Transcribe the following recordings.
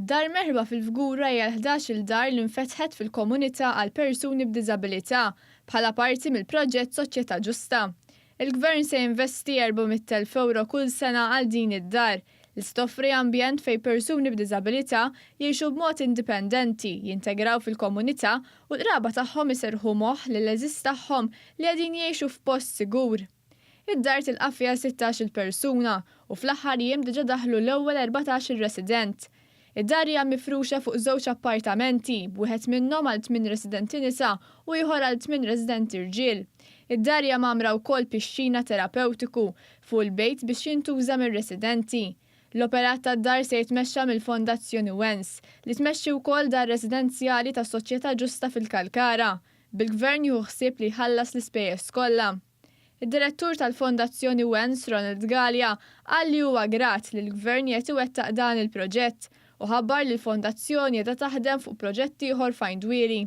Dar Merħba fil-Fgura hija 11-il dar li nfetħet fil-komunità għal persuni b'diżabilità bħala parti mill-proġett Soċjetà Ġusta. Il-Gvern se jinvesti 400,000 euro kull sena għal din id-dar li stoffri ambjent fejn persuni b'diżabilità jgħixu b'mod indipendenti, jintegraw fil-komunità u l-qraba tagħhom iserħu moħħ lill-eżiż tagħhom li qegħdin jgħixu f'post sigur. Id-dar tilqa' fiha 16-il persuna u fl-aħħar jiem diġà daħlu l-ewwel 14 resident. Id-dar hija mifruxa fuq żewġ appartamenti, b'wieħed minnhom għal 8 residenti nisa u ieħor għal 8 residenti irġiel. Id-dar hija magħmra wkoll pixxina terapeutiku fuq il-bejt biex jintuża mir-residenti. L-operat tad-dar se jitmexxa mill-Fondazzjoni Wens li tmexxi wkoll dar residenzjali ta' Soċjetà Ġusta fil-Kalkara. Bil-Gvern jieħu ħsieb li jħallas l-ispejjeż kollha. Id-direttur tal-Fondazzjoni Wens, Ronald Gallia, qal li huwa grat li l-Gvern qed iwettaq dan il-proġett u ħabbar li l-Fondazzjoni qiegħda taħdem fuq proġetti ieħor f'Għajndwieli.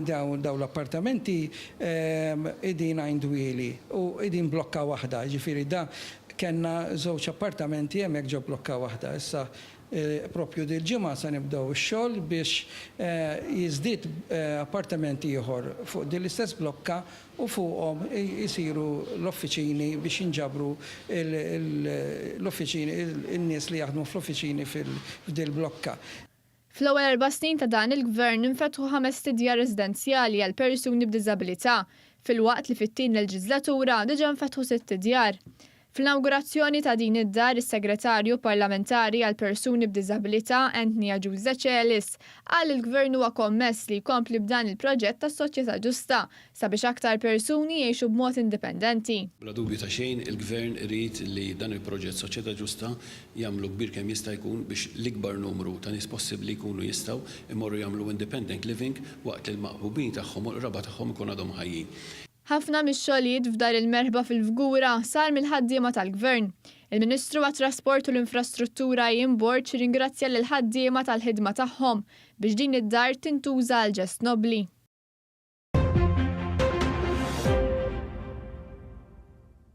Dawn l-appartamenti qegħdin Għajndwieli u qegħdin blokka waħda, ġifieri da kellna żewġ appartamenti hemmhekk ġew blokka waħda. Issa propju dil-ġimgħa se nibdew ix-xogħol biex jiżdied appartamenti ieħor fuq din l-istess blokka u fuqhom isiru l-offiċini biex jinġabru l-offiċini in-nies li jaħdmu fl-offiċini f'dil blokka. Fl-ewwel 4 snin ta' dan il-Gvern infetħu 5 stidja residenzjali għal persuni b'diżabilità, filwaqt li fit-tieni leġislatura diġà nfetħu 6 djar. Fl-inaugurazzjoni ta' din id-dar is-Segretarju Parlamentari għal Persuni b'Diżabilità Anthony Celis qal il-Gvern huwa kommess li jkompli b'dan il-proġett tas-Soċjetà Ġusta sabiex aktar persuni jgħixu b'mod indipendenti. Bla dubju ta' xejn il-Gvern irid li dan il-proġett Soċjetà Ġusta jagħmlu kbir kemm jista' jkun biex l-ikbar numru ta' nies possibbli jkunu jistgħu imorru jagħmlu independent living waqt li l-maqbubin tagħhom u l-raba tagħhom ikun għadhom ħajjin. Ħafna mix-xogħlijiet f'dar il-Merħba fil-Fgura sar mill-ħaddiema tal-Gvern. Il-Ministru għat-Trasport u l-Infrastruttura Jim Borġ ringrazzja lill ħaddiema tal-ħidma tagħhom biex din id-dar tintuża għal ġest nobbli.